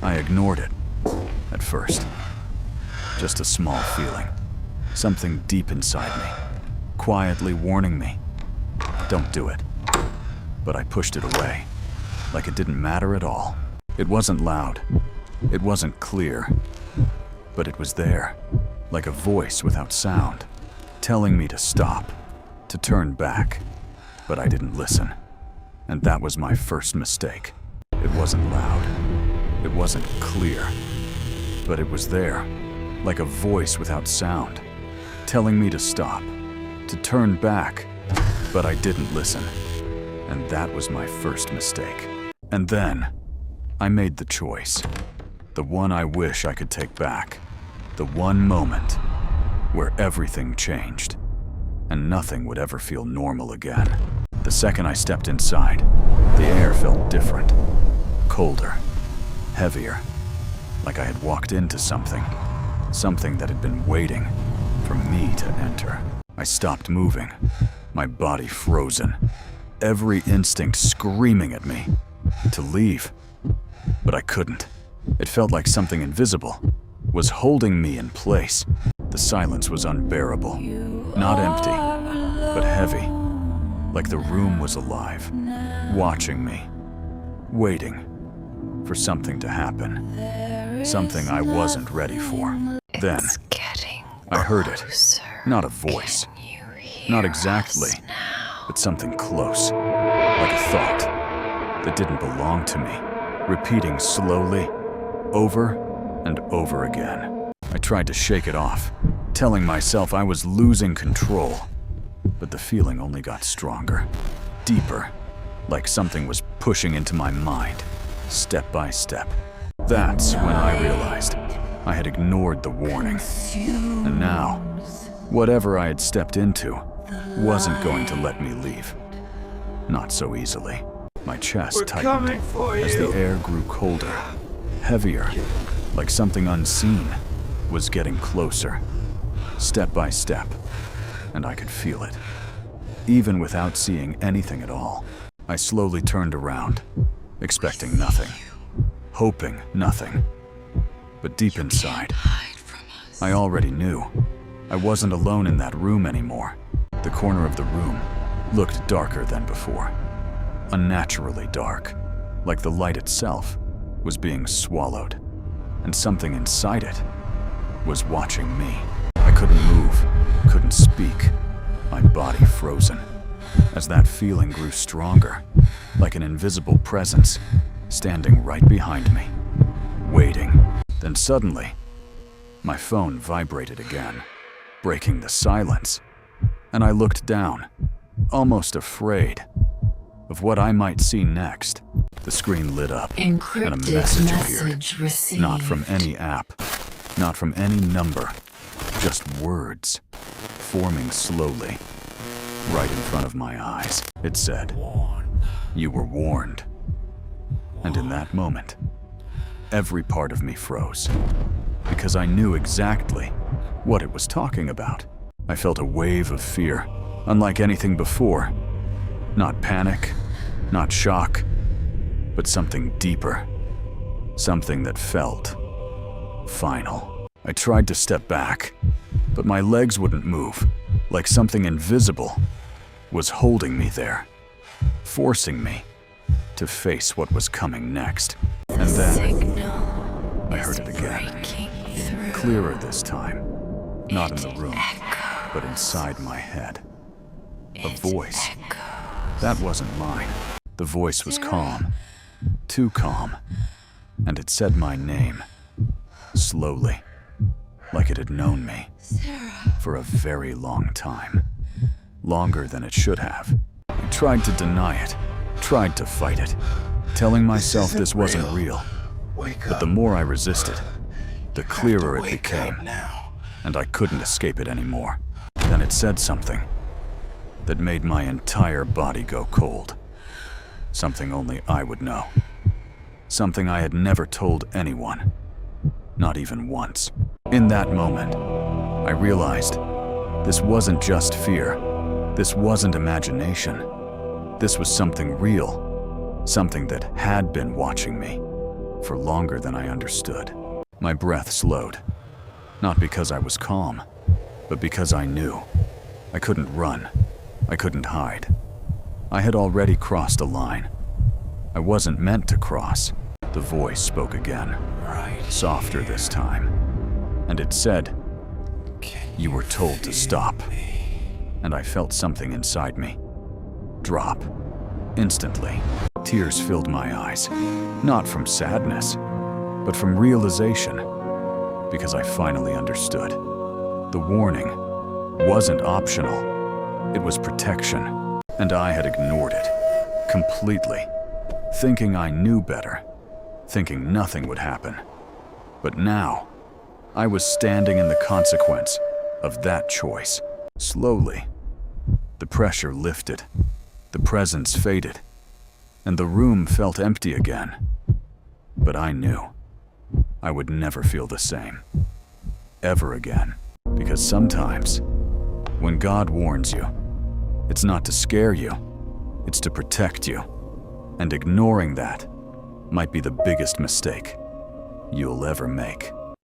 I ignored it at first. Just a small feeling. Something deep inside me, quietly warning me, don't do it. But I pushed it away, like it didn't matter at all. It wasn't loud. It wasn't clear. But it was there, like a voice without sound, telling me to stop, to turn back. But I didn't listen. And that was my first mistake. It wasn't loud. It wasn't clear. But it was there, like a voice without sound, telling me to stop, to turn back. But I didn't listen. And that was my first mistake. And then, I made the choice. The one I wish I could take back. The one moment where everything changed, and nothing would ever feel normal again. The second I stepped inside, the air felt different. Colder, heavier, like I had walked into something that had been waiting for me to enter. I stopped moving, my body frozen, every instinct screaming at me to leave. But I couldn't. It felt like something invisible was holding me in place. The silence was unbearable, not empty, but heavy, like the room was alive, watching me, waiting for something to happen, something I wasn't ready for. Then, I heard it, not a voice, not exactly, but something close, like a thought that didn't belong to me, repeating slowly, over and over again. I tried to shake it off, telling myself I was losing control, but the feeling only got stronger, deeper, like something was pushing into my mind, step by step. That's when I realized I had ignored the warning, and now, whatever I had stepped into wasn't going to let me leave. Not so easily. My chest tightened as the air grew colder, heavier, like something unseen was getting closer, step by step, and I could feel it. Even without seeing anything at all, I slowly turned around, expecting nothing, hoping nothing. But deep inside, I already knew I wasn't alone in that room anymore. The corner of the room looked darker than before, unnaturally dark, like the light itself was being swallowed, and something inside it was watching me. I couldn't move, couldn't speak, my body frozen. As that feeling grew stronger, like an invisible presence standing right behind me, waiting. Then suddenly, my phone vibrated again, breaking the silence, and I looked down, almost afraid of what I might see next. The screen lit up, and a message appeared. Received. Not from any app, not from any number, just words, forming slowly, right in front of my eyes. It said, "You were warned." And in that moment, every part of me froze, because I knew exactly what it was talking about. I felt a wave of fear, unlike anything before. Not panic, not shock, but something deeper, something that felt final. I tried to step back, but my legs wouldn't move, like something invisible was holding me there, forcing me to face what was coming next. And then I heard it again, clearer this time, not in the room, but inside my head. A voice. That wasn't mine. The voice was calm, too calm, and it said my name, slowly, like it had known me for a very long time, longer than it should have. I tried to deny it, tried to fight it, telling myself this wasn't real. But the more I resisted, the clearer it became, and I couldn't escape it anymore. Then it said something that made my entire body go cold. Something only I would know. Something I had never told anyone, not even once. In that moment, I realized this wasn't just fear. This wasn't imagination. This was something real, something that had been watching me, for longer than I understood. My breath slowed, not because I was calm, but because I knew. I couldn't run. I couldn't hide. I had already crossed a line. I wasn't meant to cross. The voice spoke again, softer this time, and it said, "You were told to stop." And I felt something inside me drop. Instantly, tears filled my eyes, not from sadness, but from realization, because I finally understood. The warning wasn't optional. It was protection, and I had ignored it completely, thinking I knew better, thinking nothing would happen. But now, I was standing in the consequence of that choice. Slowly, the pressure lifted, the presence faded, and the room felt empty again. But I knew I would never feel the same, ever again. Because sometimes, when God warns you, it's not to scare you, it's to protect you. And ignoring that might be the biggest mistake you'll ever make.